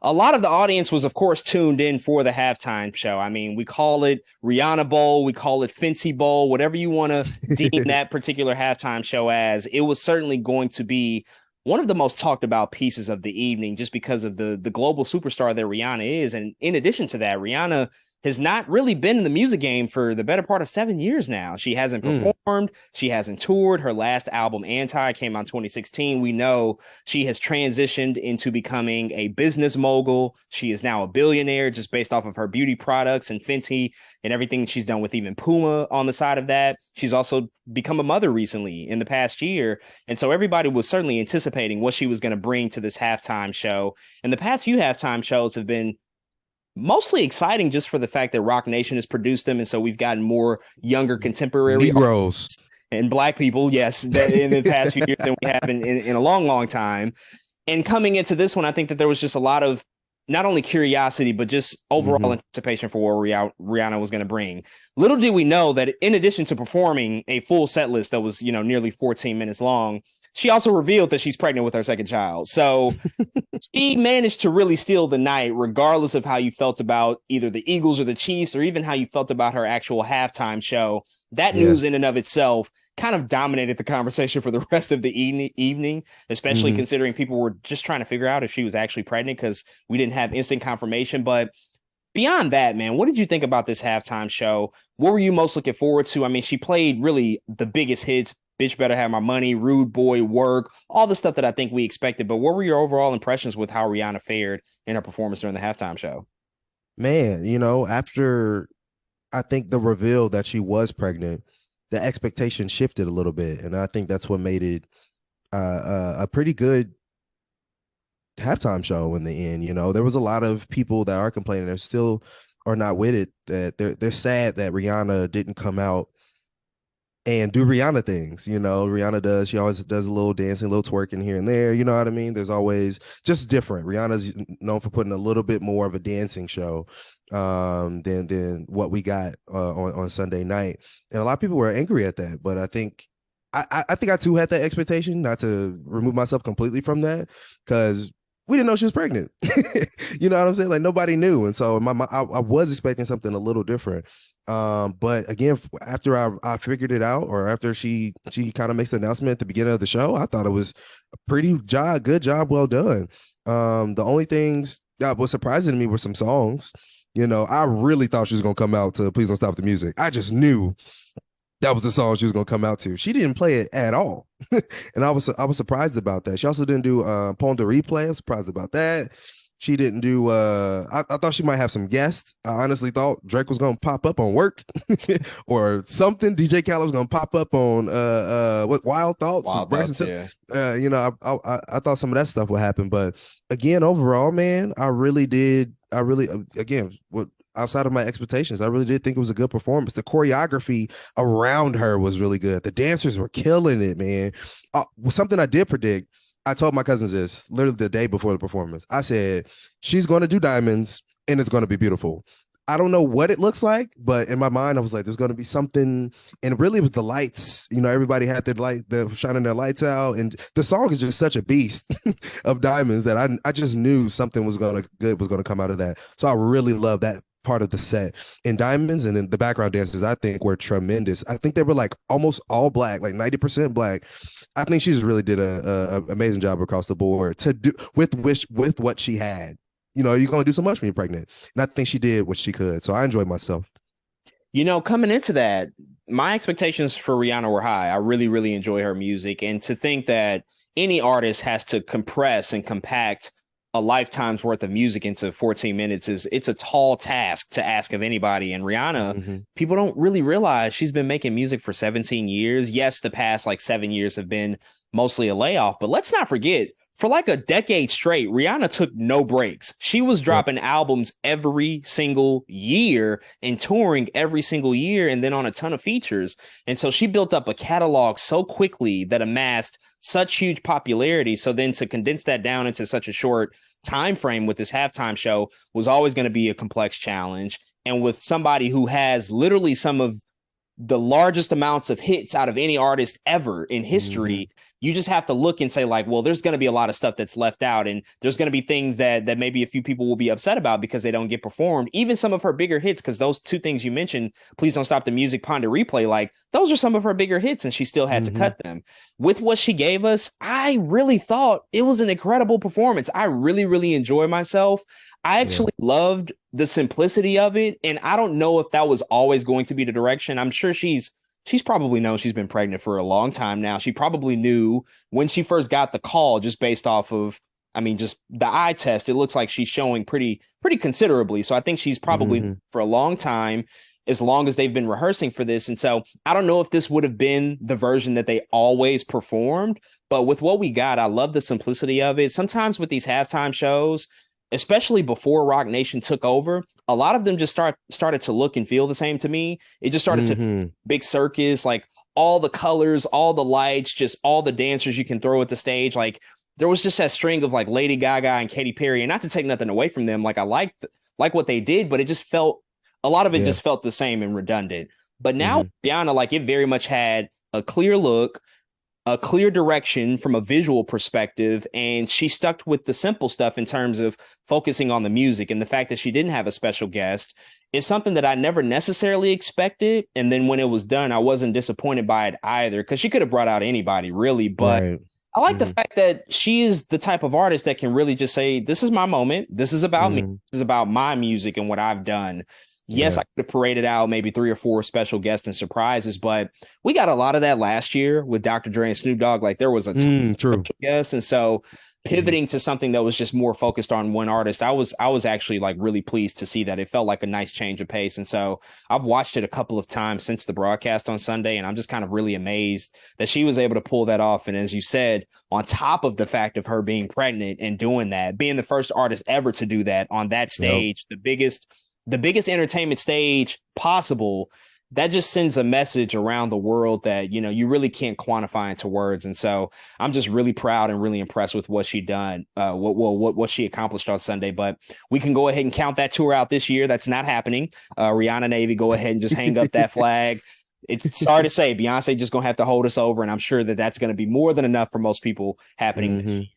a lot of the audience was, of course, tuned in for the halftime show. I mean, we call it Rihanna Bowl, we call it Fenty Bowl, whatever you want to deem that particular halftime show as. It was certainly going to be one of the most talked about pieces of the evening just because of the global superstar that Rihanna is. And in addition to that, Rihanna has not really been in the music game for the better part of 7 years now. She hasn't Mm, performed. She hasn't toured. Her last album, Anti, came out in 2016. We know she has transitioned into becoming a business mogul. She is now a billionaire just based off of her beauty products and Fenty and everything she's done with even Puma on the side of that. She's also become a mother recently in the past year. And so everybody was certainly anticipating what she was going to bring to this halftime show. And the past few halftime shows have been mostly exciting just for the fact that Rock Nation has produced them. And so we've gotten more younger contemporary Negroes. and black people, yes, in the past few years than we have in a long, long time. And coming into this one, I think that there was just a lot of not only curiosity, but just overall Hmm. anticipation for what Rihanna was going to bring. Little did we know that in addition to performing a full set list that was, nearly 14 minutes long, she also revealed that she's pregnant with her second child. So she managed to really steal the night, regardless of how you felt about either the Eagles or the Chiefs, or even how you felt about her actual halftime show. That Yeah. news in and of itself kind of dominated the conversation for the rest of the evening, especially Hmm. considering people were just trying to figure out if she was actually pregnant because we didn't have instant confirmation. But beyond that, man, what did you think about this halftime show? What were you most looking forward to? I mean, she played really the biggest hits. Bitch Better Have My Money, Rude Boy, Work, all the stuff that I think we expected. But what were your overall impressions with how Rihanna fared in her performance during the halftime show? Man, after I think the reveal that she was pregnant, the expectation shifted a little bit, and I think that's what made it a pretty good halftime show in the end. There was a lot of people that are complaining they still are not with it, that they're sad that Rihanna didn't come out and do Rihanna things. She always does a little dancing, a little twerking here and there. You know what I mean? There's always just different. Rihanna's known for putting a little bit more of a dancing show than what we got on Sunday night. And a lot of people were angry at that, but I think I think I too had that expectation, not to remove myself completely from that, because we didn't know she was pregnant. You know what I'm saying? Like nobody knew, and so I was expecting something a little different. But again, after I figured it out, or after she kind of makes the announcement at the beginning of the show, I thought it was a good job, well done. The only things that was surprising to me were some songs. I really thought she was gonna come out to "Please Don't Stop the Music." I just knew that was the song she was gonna come out to. She didn't play it at all, and I was surprised about that. She also didn't do "Pon de Replay." I was surprised about that. She didn't do. I thought she might have some guests. I honestly thought Drake was gonna pop up on "Work" or something. DJ Khaled was gonna pop up on what Wild Thoughts. Wild thoughts, yeah. I thought some of that stuff would happen, but again, overall, man, I really did. I really again, what outside of my expectations, I really did think it was a good performance. The choreography around her was really good. The dancers were killing it, man. Something I did predict. I told my cousins this literally the day before the performance. I said, she's going to do diamonds and it's going to be beautiful. I don't know what it looks like, but in my mind, I was like, there's going to be something. And really, it was the lights. Everybody had they're shining their lights out. And the song is just such a beast of diamonds that I just knew something was going to come out of that. So I really love that part of the set. And diamonds, and then the background dancers, I think, were tremendous. I think they were like almost all black, like 90% black. I think she just really did a amazing job across the board to do with what she had. You're going to do so much when you're pregnant. And I think she did what she could. So I enjoyed myself. Coming into that, my expectations for Rihanna were high. I really, really enjoy her music. And to think that any artist has to compress and compact a lifetime's worth of music into 14 minutes it's a tall task to ask of anybody. And Rihanna, Mm-hmm. people don't really realize she's been making music for 17 years. Yes, the past like 7 years have been mostly a layoff, but let's not forget, for like a decade straight, Rihanna took no breaks. She was Yep. dropping albums every single year and touring every single year, and then on a ton of features. And so she built up a catalog so quickly that amassed such huge popularity. So then to condense that down into such a short time frame with this halftime show was always going to be a complex challenge. And with somebody who has literally some of the largest amounts of hits out of any artist ever in Mm-hmm. history, You just have to look and say like, well, there's going to be a lot of stuff that's left out, and there's going to be things that maybe a few people will be upset about because they don't get performed. Even some of her bigger hits, because those two things you mentioned, Please Don't Stop the Music, Ponder Replay, like those are some of her bigger hits, and she still had to Mm-hmm. cut them. With what she gave us, I really thought it was an incredible performance. I really, really enjoyed myself. I Yeah. actually loved the simplicity of it, and I don't know if that was always going to be the direction. I'm sure she's probably known she's been pregnant for a long time now. She probably knew when she first got the call, just based off of, I mean, just the eye test. It looks like she's showing pretty considerably. So I think she's probably Mm-hmm. for a long time, as long as they've been rehearsing for this. And so I don't know if this would have been the version that they always performed, but with what we got, I love the simplicity of it. Sometimes with these halftime shows, especially before Rock Nation took over, a lot of them just started to look and feel the same to me. It just started to feel Mm-hmm. big circus, like all the colors, all the lights, just all the dancers you can throw at the stage. Like there was just that string of like Lady Gaga and Katy Perry, and not to take nothing away from them. Like I liked like what they did, but it just felt a lot of it Yeah. just felt the same and redundant. But now Mm-hmm. Rihanna, like it very much had a clear look, a clear direction from a visual perspective, and she stuck with the simple stuff in terms of focusing on the music. And the fact that she didn't have a special guest is something that I never necessarily expected. And then when it was done, I wasn't disappointed by it either, because she could have brought out anybody really. But Right. I like the Mm-hmm. fact that she is the type of artist that can really just say, this is my moment, this is about me, Mm-hmm. this is about my music and what I've done. Yes, Yeah. I could have paraded out maybe 3 or 4 special guests and surprises, but we got a lot of that last year with Dr. Dre and Snoop Dogg. Like there was a ton of True. special guests, and so Mm-hmm. pivoting to something that was just more focused on one artist, I was actually like really pleased to see that. It felt like a nice change of pace, and so I've watched it a couple of times since the broadcast on Sunday, and I'm just kind of really amazed that she was able to pull that off. And as you said, on top of the fact of her being pregnant and doing that, being the first artist ever to do that on that Yep. stage, the biggest entertainment stage possible, that just sends a message around the world that you really can't quantify into words. And so I'm just really proud and really impressed with what she done, what she accomplished on Sunday. But we can go ahead and count that tour out this year. That's not happening. Rihanna Navy, go ahead and just hang up that flag. It's sorry to say, Beyonce just gonna have to hold us over, and I'm sure that that's going to be more than enough for most people happening this Mm-hmm. year.